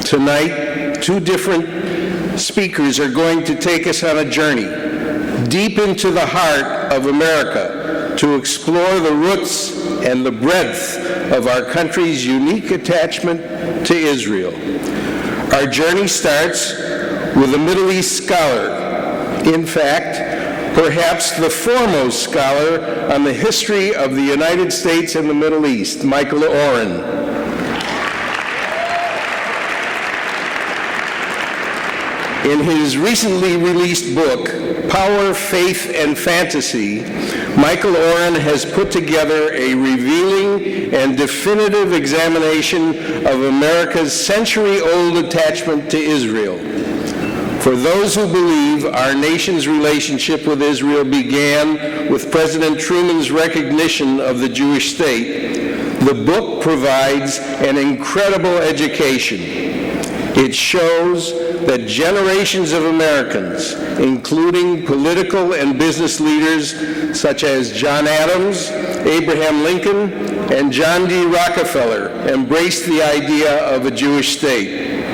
Tonight, two different speakers are going to take us on a journey deep into the heart of America to explore the roots and the breadth of our country's unique attachment to Israel. Our journey starts with a Middle East scholar. In fact, perhaps the foremost scholar on the history of the United States and the Middle East, Michael Oren. In his recently released book, Power, Faith, and Fantasy, Michael Oren has put together a revealing and definitive examination of America's century-old attachment to Israel. For those who believe our nation's relationship with Israel began with President Truman's recognition of the Jewish state, the book provides an incredible education. It shows that generations of Americans, including political and business leaders such as John Adams, Abraham Lincoln, and John D. Rockefeller, embraced the idea of a Jewish state.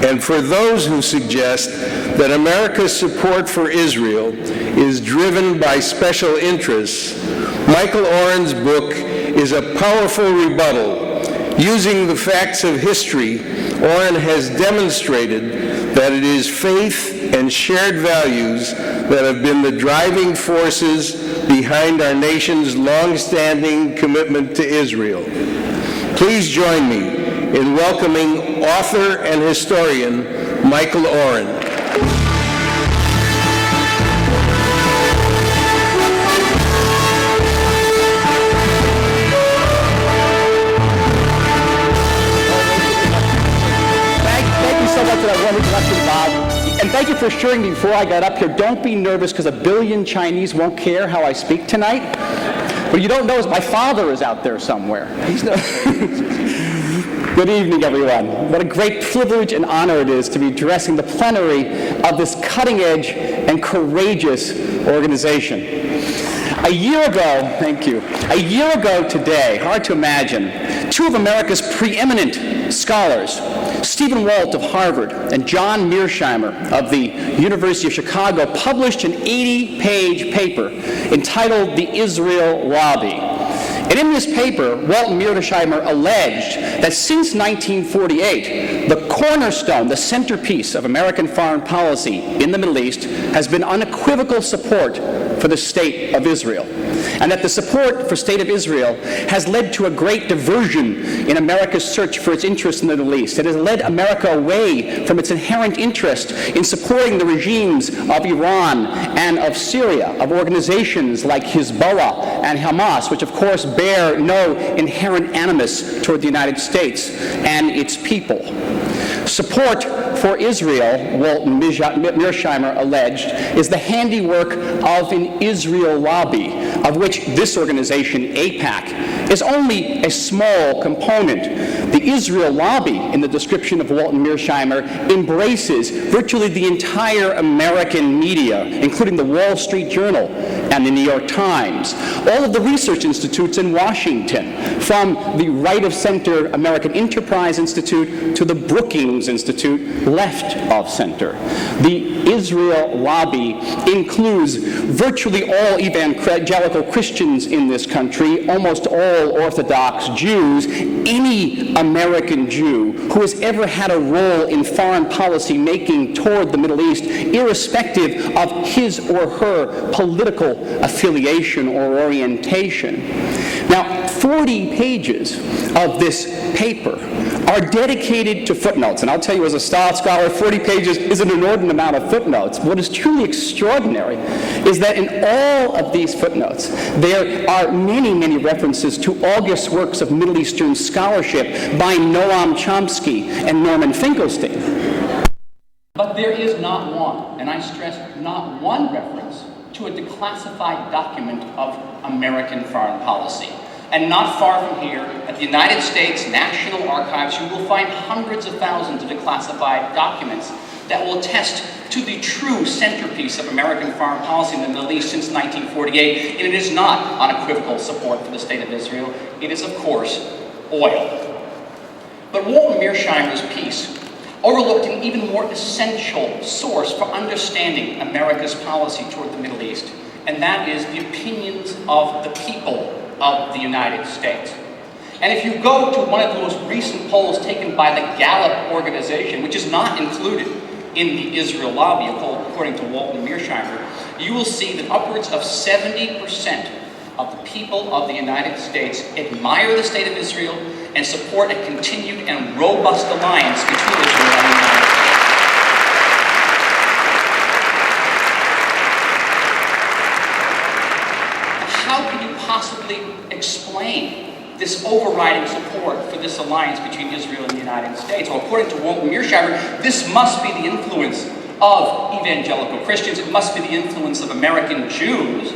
And for those who suggest that America's support for Israel is driven by special interests, Michael Oren's book is a powerful rebuttal. Using the facts of history, Oren has demonstrated that it is faith and shared values that have been the driving forces behind our nation's long-standing commitment to Israel. Please join me in welcoming author and historian Michael Oren. And thank you for assuring me before I got up here, don't be nervous because 1 billion Chinese won't care how I speak tonight. What you don't know is my father is out there somewhere. Good evening, everyone. What a great privilege and honor it is to be addressing the plenary of this cutting-edge and courageous organization. A year ago today, hard to imagine, two of America's preeminent scholars, Stephen Walt of Harvard and John Mearsheimer of the University of Chicago, published an 80-page paper entitled The Israel Lobby. And in this paper, Walt and Mearsheimer alleged that since 1948, the cornerstone, the centerpiece of American foreign policy in the Middle East has been unequivocal support for the State of Israel. And that the support for State of Israel has led to a great diversion in America's search for its interests in the Middle East. It has led America away from its inherent interest in supporting the regimes of Iran and of Syria, of organizations like Hezbollah and Hamas, which of course bear no inherent animus toward the United States and its people. Support for Israel, Walt and Mearsheimer alleged, is the handiwork of an Israel lobby, of which this organization, AIPAC, is only a small component. The Israel lobby, in the description of Walt and Mearsheimer, embraces virtually the entire American media, including the Wall Street Journal and the New York Times, all of the research institutes in Washington, from the right-of-center American Enterprise Institute to the Brookings Institute, left of center. The Israel lobby includes virtually all evangelical Christians in this country, almost all Orthodox Jews, any American Jew who has ever had a role in foreign policy making toward the Middle East, irrespective of his or her political affiliation or orientation. Now, 40 pages of this paper are dedicated to footnotes. And I'll tell you, as a scholar, 40 pages is an inordinate amount of footnotes. What is truly extraordinary is that in all of these footnotes, there are many, many references to august works of Middle Eastern scholarship by Noam Chomsky and Norman Finkelstein. But there is not one, and I stress not one reference to a declassified document of American foreign policy. And not far from here, at the United States National Archives, you will find hundreds of thousands of declassified documents that will attest to the true centerpiece of American foreign policy in the Middle East since 1948. And it is not unequivocal support for the State of Israel. It is, of course, oil. But Walt and Mearsheimer's piece overlooked an even more essential source for understanding America's policy toward the Middle East, and that is the opinions of the people of the United States. And if you go to one of the most recent polls taken by the Gallup organization, which is not included in the Israel lobby, according to Walton Mearsheimer, you will see that upwards of 70% of the people of the United States admire the state of Israel and support a continued and robust alliance between Israel and the United States. How can you possibly explain this overriding support for this alliance between Israel and the United States? Well, according to Walton Mearsheimer, this must be the influence of evangelical Christians. It must be the influence of American Jews.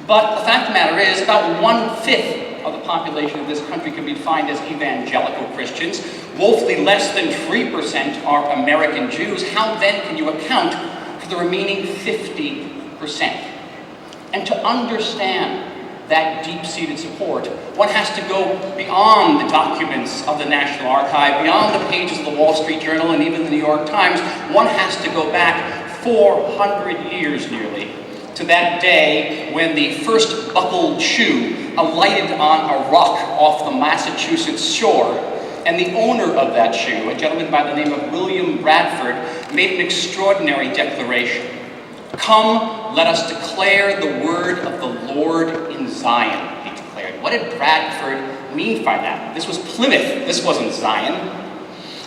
But the fact of the matter is, about 1/5 of the population of this country can be defined as evangelical Christians. Woefully less than 3% are American Jews. How then can you account for the remaining 50%? And to understand that deep-seated support, one has to go beyond the documents of the National Archive, beyond the pages of the Wall Street Journal and even the New York Times. One has to go back 400 years nearly to that day when the first buckled shoe alighted on a rock off the Massachusetts shore, and the owner of that shoe, a gentleman by the name of William Bradford, made an extraordinary declaration. "Come, let us declare the word of the Lord in Zion," he declared. What did Bradford mean by that? This was Plymouth. This wasn't Zion.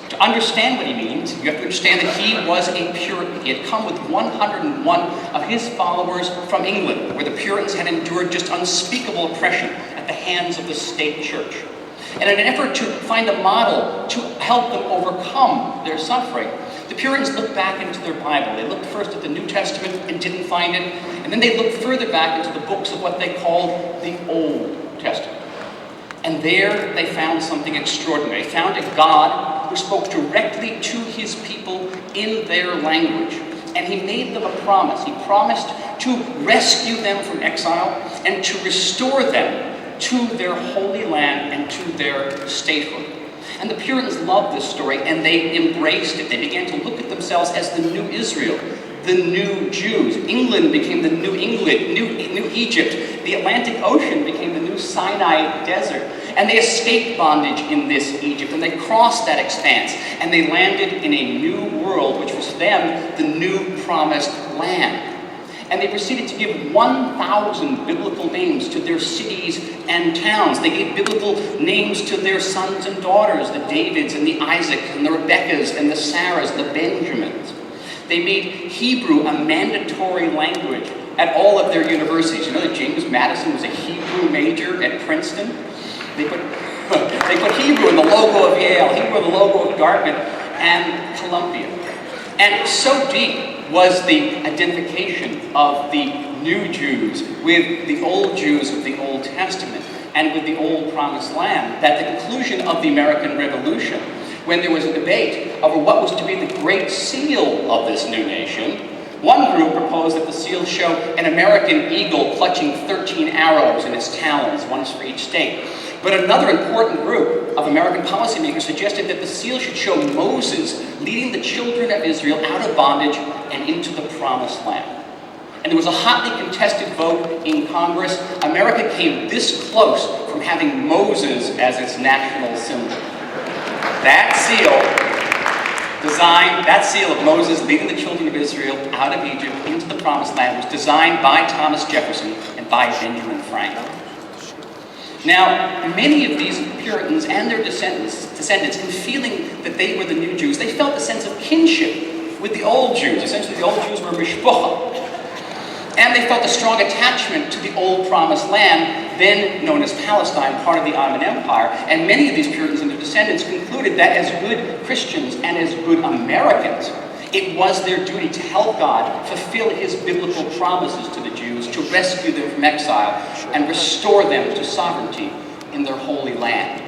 To understand what he means, you have to understand that he was a Puritan. He had come with 101 of his followers from England, where the Puritans had endured just unspeakable oppression at the hands of the state church. And in an effort to find a model to help them overcome their suffering, the Puritans looked back into their Bible. They looked first at the New Testament and didn't find it, and then they looked further back into the books of what they called the Old Testament. And there they found something extraordinary. They found a God who spoke directly to his people in their language. And he made them a promise. He promised to rescue them from exile and to restore them to their holy land and to their statehood. And the Puritans loved this story, and they embraced it. They began to look at themselves as the new Israel, the new Jews. England became the new England, new Egypt. The Atlantic Ocean became the new Sinai Desert. And they escaped bondage in this Egypt, and they crossed that expanse, and they landed in a new world, which was for them the new promised land. And they proceeded to give 1,000 biblical names to their cities and towns. They gave biblical names to their sons and daughters, the Davids and the Isaacs and the Rebeccas and the Sarahs, the Benjamins. They made Hebrew a mandatory language at all of their universities. You know that James Madison was a Hebrew major at Princeton? They put Hebrew in the logo of Yale, Hebrew in the logo of Dartmouth and Columbia. And so deep was the identification of the new Jews with the old Jews of the Old Testament and with the old Promised Land that the conclusion of the American Revolution, when there was a debate over what was to be the great seal of this new nation, one group proposed that the seal show an American eagle clutching 13 arrows in its talons, one for each state. But another important group of American policymakers suggested that the seal should show Moses leading the children of Israel out of bondage and into the Promised Land. And there was a hotly contested vote in Congress. America came this close from having Moses as its national symbol. That seal of Moses leading the children of Israel out of Egypt into the Promised Land was designed by Thomas Jefferson and by Benjamin Franklin. Now, many of these Puritans and their descendants, in feeling that they were the new Jews, they felt a sense of kinship with the old Jews. Essentially, the old Jews were mishpucha. And they felt a strong attachment to the old Promised Land, then known as Palestine, part of the Ottoman Empire. And many of these Puritans and their descendants concluded that as good Christians and as good Americans, it was their duty to help God fulfill his biblical promises to the Jews, to rescue them from exile and restore them to sovereignty in their holy land.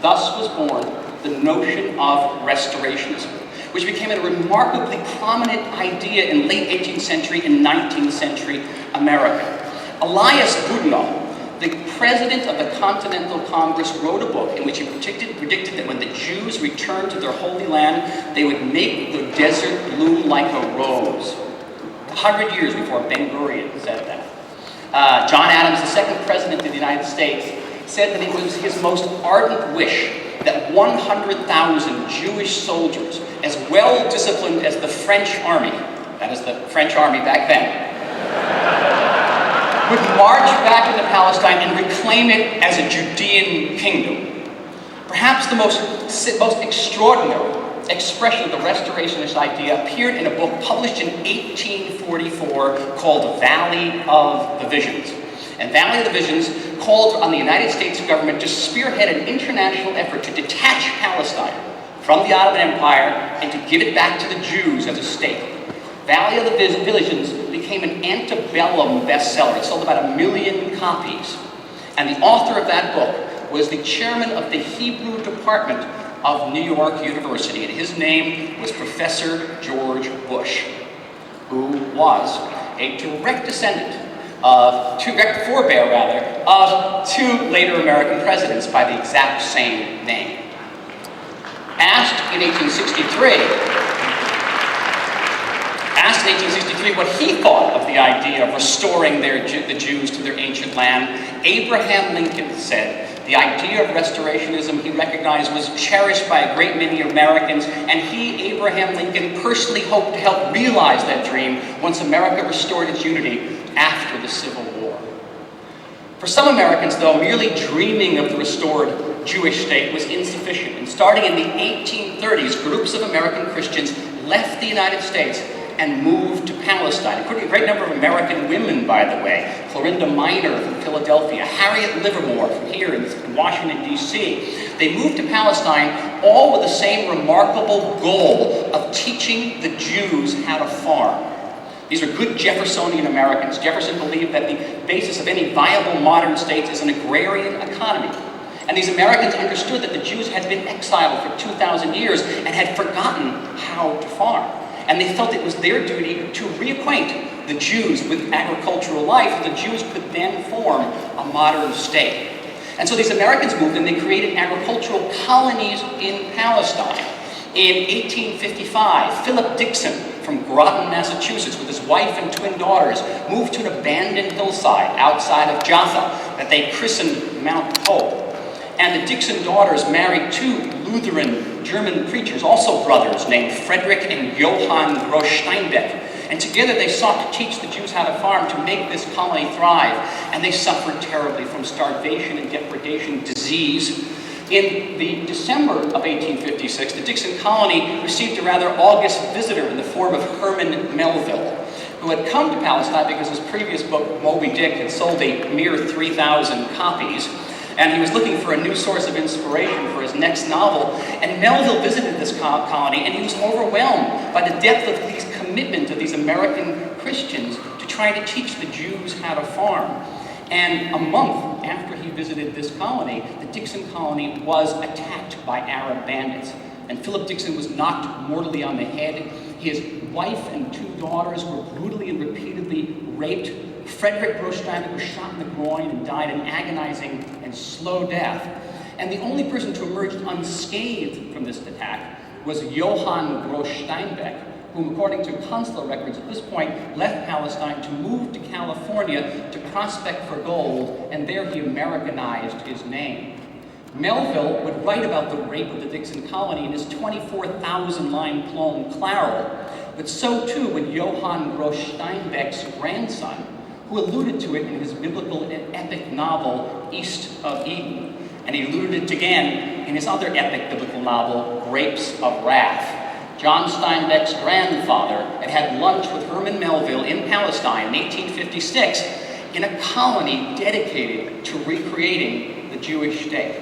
Thus was born the notion of restorationism, which became a remarkably prominent idea in late 18th century and 19th century America. Elias Boudinot, the president of the Continental Congress wrote a book in which he predicted that when the Jews returned to their Holy Land, they would make the desert bloom like a rose. 100 years before Ben-Gurion said that. John Adams, the second president of the United States, said that it was his most ardent wish that 100,000 Jewish soldiers, as well disciplined as the French army, that is the French army back then, would march back into Palestine and reclaim it as a Judean kingdom. Perhaps the most extraordinary expression of the restorationist idea appeared in a book published in 1844 called Valley of the Visions. And Valley of the Visions called on the United States government to spearhead an international effort to detach Palestine from the Ottoman Empire and to give it back to the Jews as a state. Valley of the Visions became an antebellum bestseller. It sold about 1 million copies. And the author of that book was the chairman of the Hebrew department of New York University, and his name was Professor George Bush, who was a direct forebear of two later American presidents by the exact same name. Asked in 1863 what he thought of the idea of restoring the Jews to their ancient land, Abraham Lincoln said, the idea of restorationism he recognized was cherished by a great many Americans, and he, Abraham Lincoln, personally hoped to help realize that dream once America restored its unity after the Civil War. For some Americans, though, merely dreaming of the restored Jewish state was insufficient, and starting in the 1830s, groups of American Christians left the United States and moved to Palestine, including a great number of American women, by the way. Clorinda Minor from Philadelphia, Harriet Livermore from here in Washington, D.C. They moved to Palestine, all with the same remarkable goal of teaching the Jews how to farm. These are good Jeffersonian Americans. Jefferson believed that the basis of any viable modern state is an agrarian economy. And these Americans understood that the Jews had been exiled for 2,000 years and had forgotten how to farm. And they felt it was their duty to reacquaint the Jews with agricultural life, so the Jews could then form a modern state. And so these Americans moved and they created agricultural colonies in Palestine. In 1855, Philip Dixon from Groton, Massachusetts, with his wife and twin daughters, moved to an abandoned hillside outside of Jaffa that they christened Mount Hope. And the Dixon daughters married two Lutheran German preachers, also brothers, named Frederick and Johann Gross Steinbeck. And together they sought to teach the Jews how to farm, to make this colony thrive. And they suffered terribly from starvation and depredation, disease. In the December of 1856, the Dixon colony received a rather august visitor in the form of Herman Melville, who had come to Palestine because his previous book, Moby Dick, had sold a mere 3,000 copies. And he was looking for a new source of inspiration for his next novel. And Melville visited this colony, and he was overwhelmed by the depth of these commitment of these American Christians to try to teach the Jews how to farm. And a month after he visited this colony, the Dixon colony was attacked by Arab bandits. And Philip Dixon was knocked mortally on the head. His wife and two daughters were brutally and repeatedly raped. Frederick Gross Steinbeck was shot in the groin and died an agonizing and slow death. And the only person to emerge unscathed from this attack was Johann Gross Steinbeck, whom, according to consular records at this point, left Palestine to move to California to prospect for gold, and there he Americanized his name. Melville would write about the rape of the Dixon colony in his 24,000-line poem, Clara, but so too would Johann Gross Steinbeck's grandson, who alluded to it in his biblical epic novel, East of Eden. And he alluded it again in his other epic biblical novel, Grapes of Wrath. John Steinbeck's grandfather had lunch with Herman Melville in Palestine in 1856 in a colony dedicated to recreating the Jewish state.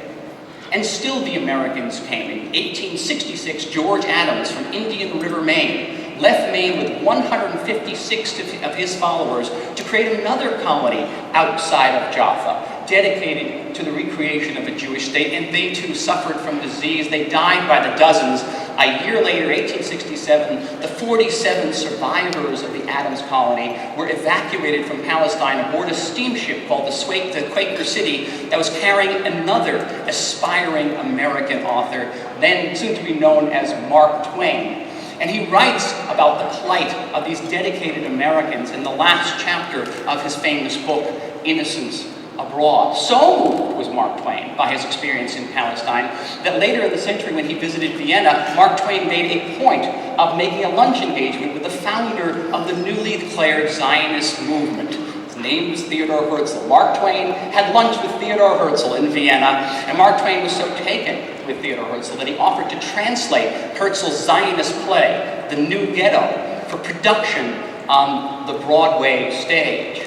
And still the Americans came. In 1866, George Adams from Indian River, Maine, left Maine with 156 of his followers to create another colony outside of Jaffa, dedicated to the recreation of a Jewish state, and they too suffered from disease. They died by the dozens A year later, 1867, the 47 survivors of the Adams colony were evacuated from Palestine aboard a steamship called the Quaker City that was carrying another aspiring American author, then soon to be known as Mark Twain. And he writes about the plight of these dedicated Americans in the last chapter of his famous book, Innocents Abroad. So moved was Mark Twain by his experience in Palestine that later in the century, when he visited Vienna, Mark Twain made a point of making a lunch engagement with the founder of the newly declared Zionist movement. His name was Theodore Herzl. Mark Twain had lunch with Theodore Herzl in Vienna, and Mark Twain was so taken with Theodore Herzl that he offered to translate Herzl's Zionist play, The New Ghetto, for production on the Broadway stage.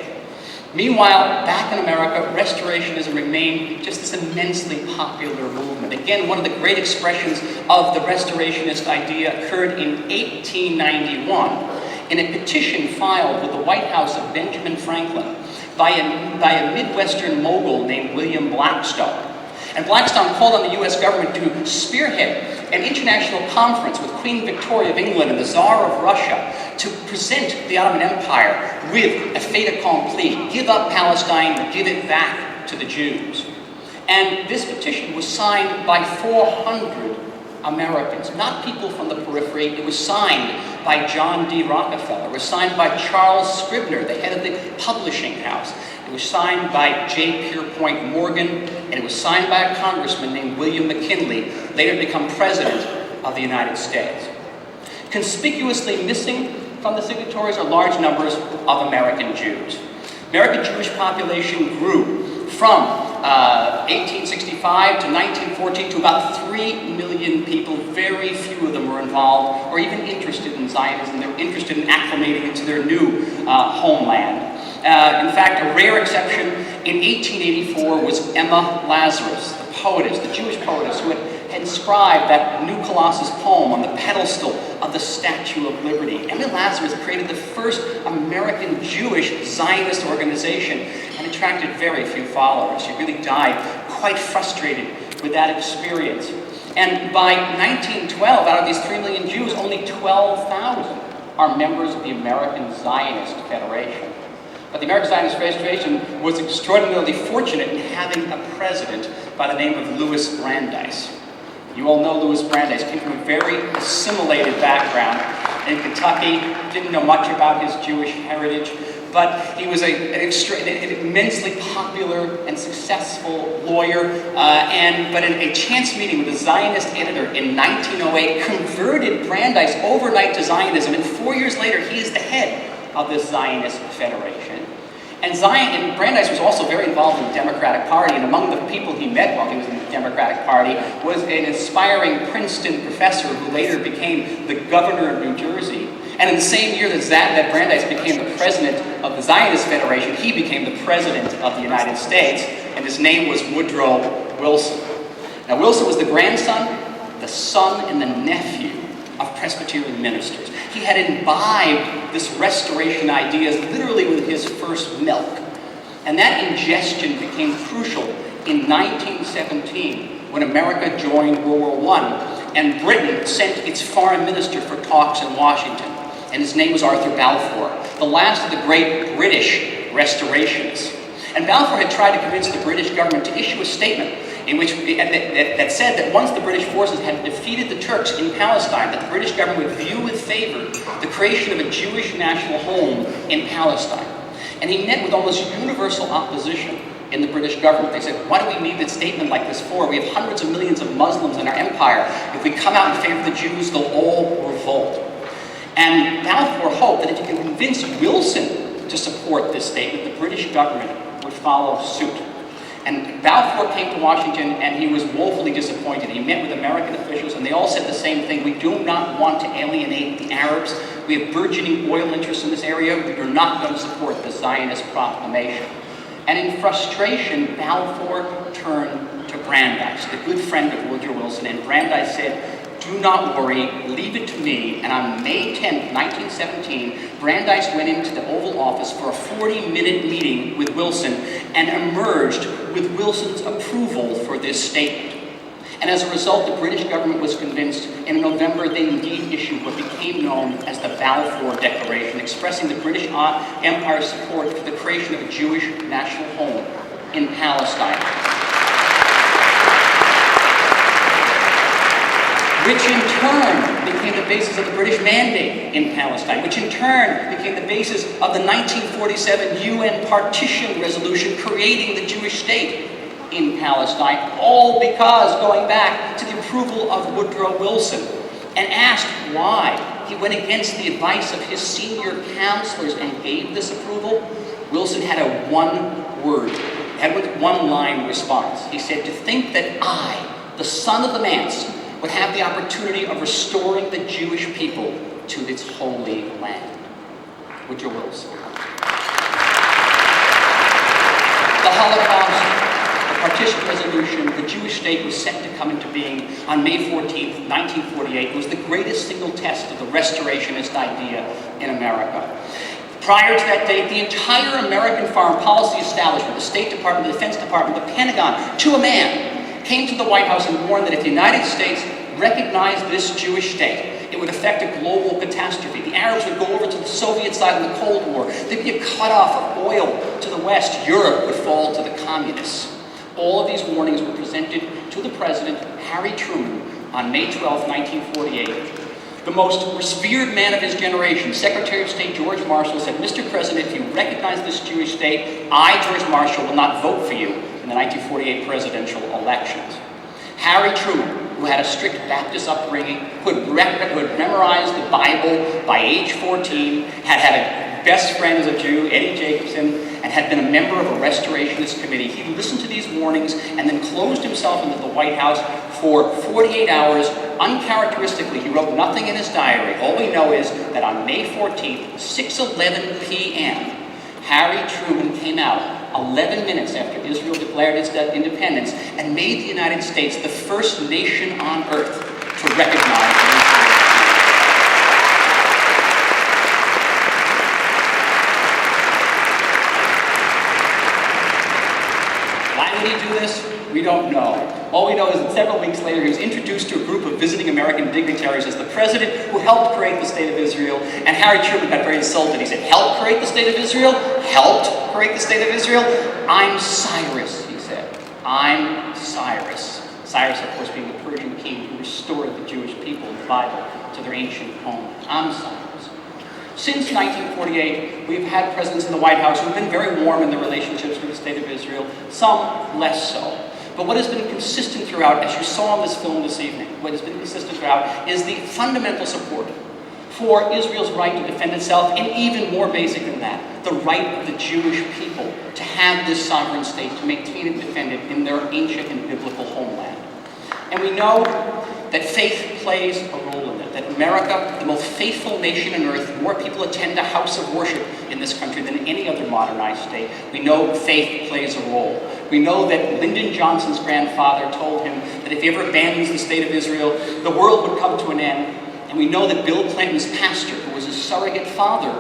Meanwhile, back in America, Restorationism remained just this immensely popular movement. Again, one of the great expressions of the Restorationist idea occurred in 1891 in a petition filed with the White House of Benjamin Franklin by a Midwestern mogul named William Blackstone. And Blackstone called on the U.S. government to spearhead an international conference with Queen Victoria of England and the Tsar of Russia to present the Ottoman Empire with a fait accompli: give up Palestine, give it back to the Jews. And this petition was signed by 400 Americans, not people from the periphery. It was signed by John D. Rockefeller. It was signed by Charles Scribner, the head of the publishing house. It was signed by J. Pierpont Morgan, and it was signed by a congressman named William McKinley, later to become president of the United States. Conspicuously missing from the signatories are large numbers of American Jews. American Jewish population grew from 1865 to 1914 to about 3 million people. Very few of them were involved or even interested in Zionism. They were interested in acclimating into their new homeland. In fact, a rare exception in 1884 was Emma Lazarus, the poetess, the Jewish poetess, who had inscribed that New Colossus poem on the pedestal of the Statue of Liberty. Emma Lazarus created the first American Jewish Zionist organization and attracted very few followers. She really died quite frustrated with that experience. And by 1912, out of these 3 million Jews, only 12,000 are members of the American Zionist Federation. But the American Zionist Federation was extraordinarily fortunate in having a president by the name of Louis Brandeis. You all know Louis Brandeis. Came from a very assimilated background in Kentucky, didn't know much about his Jewish heritage, but he was an immensely popular and successful lawyer, but in a chance meeting with a Zionist editor in 1908, converted Brandeis overnight to Zionism, and 4 years later, he is the head of this Zionist Federation. And Brandeis was also very involved in the Democratic Party, and among the people he met while he was in the Democratic Party was an inspiring Princeton professor who later became the governor of New Jersey. And in the same year that Brandeis became the president of the Zionist Federation, he became the president of the United States, and his name was Woodrow Wilson. Now, Wilson was the grandson, the son, and the nephew of Presbyterian ministers. He had imbibed this restoration ideas literally with his first milk. And that ingestion became crucial in 1917 when America joined World War I and Britain sent its foreign minister for talks in Washington. And his name was Arthur Balfour, the last of the great British restorationists. And Balfour had tried to convince the British government to issue a statement in which that said that once the British forces had defeated the Turks in Palestine, that the British government would view with favor the creation of a Jewish national home in Palestine. And he met with almost universal opposition in the British government. They said, what do we need a statement like this for? We have hundreds of millions of Muslims in our empire. If we come out in favor of the Jews, they'll all revolt. And Balfour hoped that if he could convince Wilson to support this statement, the British government would follow suit. And Balfour came to Washington, and he was woefully disappointed. He met with American officials, and they all said the same thing. We do not want to alienate the Arabs. We have burgeoning oil interests in this area. We are not going to support the Zionist proclamation. And in frustration, Balfour turned to Brandeis, the good friend of Woodrow Wilson, and Brandeis said, do not worry, leave it to me. And on May 10th, 1917, Brandeis went into the Oval Office for a 40-minute meeting with Wilson and emerged with Wilson's approval for this statement. And as a result, the British government was convinced, and in November they indeed issued what became known as the Balfour Declaration, expressing the Britich Empire's support for the creation of a Jewish national home in Palestine, which in turn became the basis of the British Mandate in Palestine, which in turn became the basis of the 1947 UN Partition Resolution creating the Jewish state in Palestine, all because, going back to the approval of Woodrow Wilson, and asked why he went against the advice of his senior counselors and gave this approval, Wilson had a one-line response. He said, "To think that I, the son of the Mance, would have the opportunity of restoring the Jewish people to its holy land." Woodrow Wilson. The Holocaust, the Partition Resolution, the Jewish state was set to come into being on May 14th, 1948. It was the greatest single test of the restorationist idea in America. Prior to that date, the entire American foreign policy establishment, the State Department, the Defense Department, the Pentagon, to a man, came to the White House and warned that if the United States recognized this Jewish state, it would affect a global catastrophe. The Arabs would go over to the Soviet side in the Cold War. There'd be a cutoff of oil to the West. Europe would fall to the communists. All of these warnings were presented to the President, Harry Truman, on May 12, 1948. The most revered man of his generation, Secretary of State George Marshall, said, "Mr. President, if you recognize this Jewish state, I, George Marshall, will not vote for you in the 1948 presidential elections." Harry Truman, who had a strict Baptist upbringing, who had memorized the Bible by age 14, had a best friend as a Jew, Eddie Jacobson, and had been a member of a restorationist committee. He listened to these warnings and then closed himself into the White House for 48 hours. Uncharacteristically, he wrote nothing in his diary. All we know is that on May 14th, 6:11 p.m., Harry Truman came out 11 minutes after Israel declared its independence and made the United States the first nation on earth to recognize Israel. Why would he do this? We don't know. All we know is that several weeks later, he was introduced to a group of visiting American dignitaries as the president who helped create the State of Israel, and Harry Truman got very insulted. He said, "Helped create the State of Israel? Helped create the State of Israel? I'm Cyrus," he said. "I'm Cyrus." Cyrus, of course, being the Persian king who restored the Jewish people in the Bible to their ancient home. I'm Cyrus. Since 1948, we've had presidents in the White House who have been very warm in their relationships with the State of Israel, some less so. But what has been consistent throughout, as you saw in this film this evening, what has been consistent throughout is the fundamental support for Israel's right to defend itself, and even more basic than that, the right of the Jewish people to have this sovereign state, to maintain and defend it in their ancient and biblical homeland. And we know that faith plays a role in that America, the most faithful nation on earth, more people attend a house of worship in this country than any other modernized state. We know faith plays a role. We know that Lyndon Johnson's grandfather told him that if he ever abandons the State of Israel, the world would come to an end. And we know that Bill Clinton's pastor, who was his surrogate father,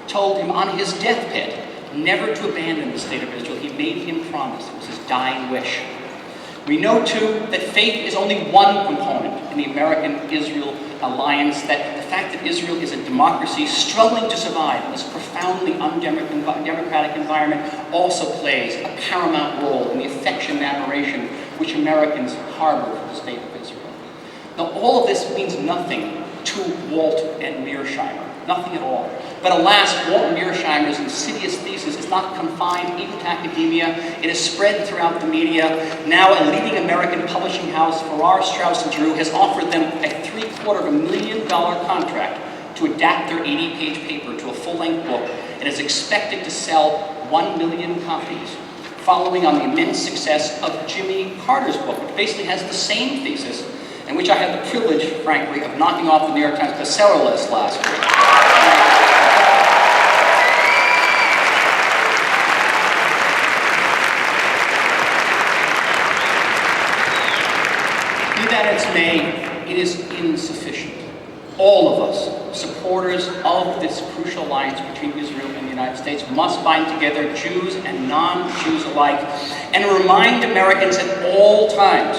told him on his deathbed never to abandon the State of Israel. He made him promise. It was his dying wish. We know, too, that faith is only one component in the American-Israel alliance, that the fact that Israel is a democracy struggling to survive in this profoundly undemocratic environment also plays a paramount role in the affection and admiration which Americans harbor for the State of Israel. Now, all of this means nothing to Walt and Mearsheimer, nothing at all. But alas, Walt Mearsheimer's insidious thesis is not confined even to academia. It is spread throughout the media. Now, a leading American publishing house, Farrar, Straus & Giroux, has offered them a $750,000 contract to adapt their 80-page paper to a full-length book, and is expected to sell 1 million copies, following on the immense success of Jimmy Carter's book, which basically has the same thesis, and which I had the privilege, frankly, of knocking off the New York Times bestseller list last week. Be that as may, it is insufficient. All of us, supporters of this crucial alliance between Israel and the United States, must bind together Jews and non-Jews alike and remind Americans at all times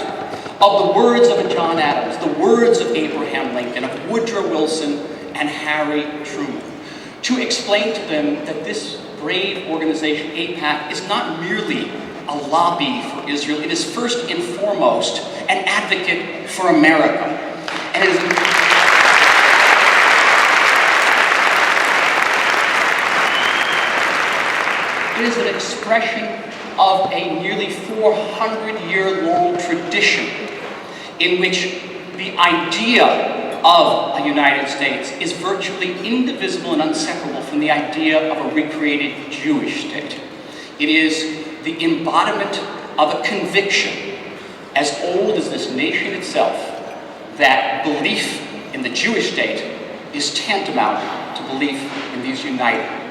of the words of a John Adams, the words of Abraham Lincoln, of Woodrow Wilson and Harry Truman, to explain to them that this brave organization, AIPAC, is not merely a lobby for Israel. It is first and foremost an advocate for America. And it is an expression of a nearly 400-year-long tradition in which the idea of a United States is virtually indivisible and inseparable from the idea of a recreated Jewish state. It is the embodiment of a conviction as old as this nation itself that belief in the Jewish state is tantamount to belief in these united